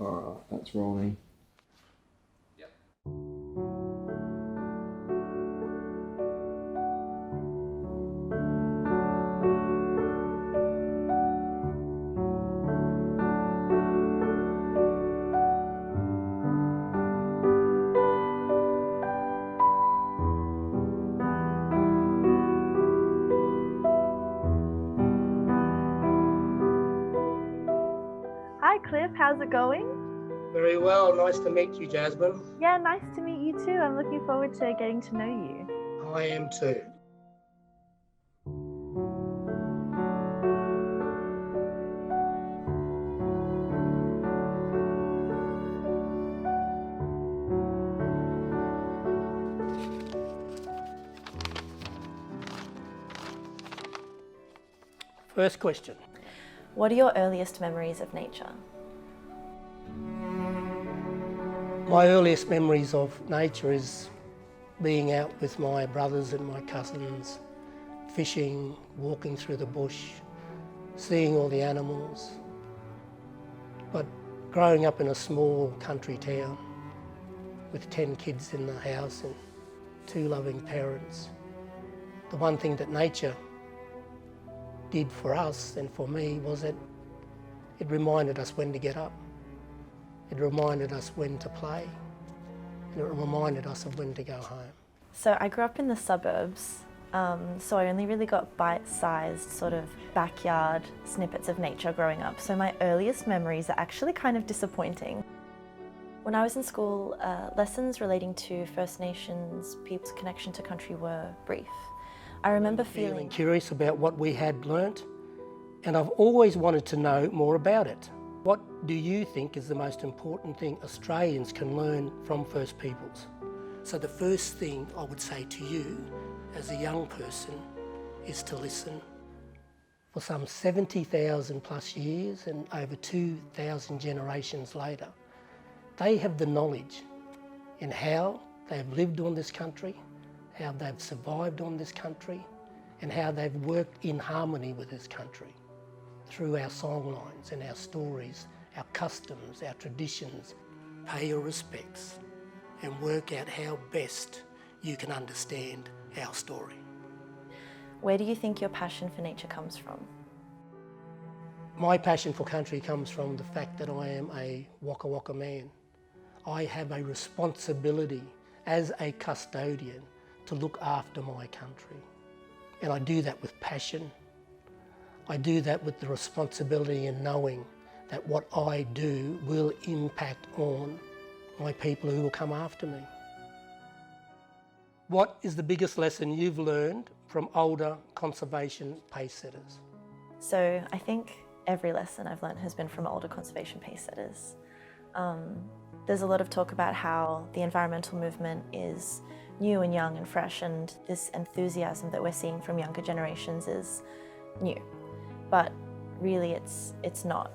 Alright, that's Ronnie. Yep. Hi Cliff, how's it going? Very well, nice to meet you, Jasmine. Yeah, nice to meet you too. I'm looking forward to getting to know you. I am too. First question. What are your earliest memories of nature? My earliest memories of nature is being out with my brothers and my cousins, fishing, walking through the bush, seeing all the animals. But growing up in a small country town with 10 kids in the house and 2 loving parents, the one thing that nature did for us and for me was that it reminded us when to get up. It reminded us when to play. And it reminded us of when to go home. So I grew up in the suburbs, so I only really got bite-sized sort of backyard snippets of nature growing up. So my earliest memories are actually kind of disappointing. When I was in school, lessons relating to First Nations people's connection to country were brief. I remember feeling curious about what we had learnt, and I've always wanted to know more about it. What do you think is the most important thing Australians can learn from First Peoples? So the first thing I would say to you as a young person is to listen. For some 70,000 plus years and over 2,000 generations later, they have the knowledge in how they've lived on this country, how they've survived on this country, and how they've worked in harmony with this country through our songlines and our stories, our customs, our traditions. Pay your respects and work out how best you can understand our story. Where do you think your passion for nature comes from? My passion for country comes from the fact that I am a Waka Waka man. I have a responsibility as a custodian to look after my country. And I do that with passion. I do that with the responsibility and knowing that what I do will impact on my people who will come after me. What is the biggest lesson you've learned from older conservation pacesetters? So I think every lesson I've learned has been from older conservation pacesetters. There's a lot of talk about how the environmental movement is new and young and fresh, and this enthusiasm that we're seeing from younger generations is new. But really it's not.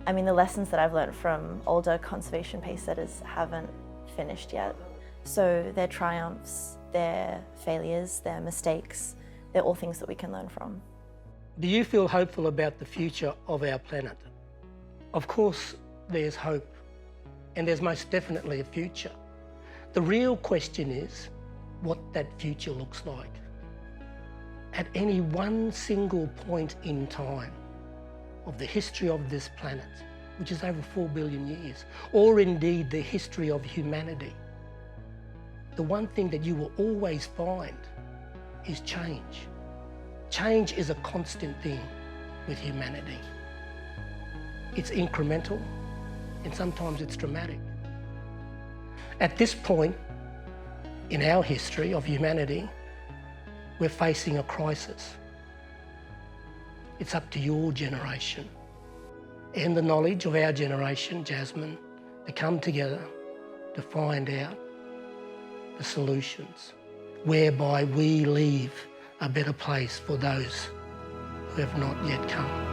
I mean, the lessons that I've learned from older conservation pacesetters haven't finished yet. So their triumphs, their failures, their mistakes, they're all things that we can learn from. Do you feel hopeful about the future of our planet? Of course there's hope, and there's most definitely a future. The real question is what that future looks like. At any one single point in time of the history of this planet, which is over 4 billion years, or indeed the history of humanity, the one thing that you will always find is change. Change is a constant thing with humanity. It's incremental, and sometimes it's dramatic. At this point in our history of humanity, we're facing a crisis. It's up to your generation and the knowledge of our generation, Jasmine, to come together to find out the solutions whereby we leave a better place for those who have not yet come.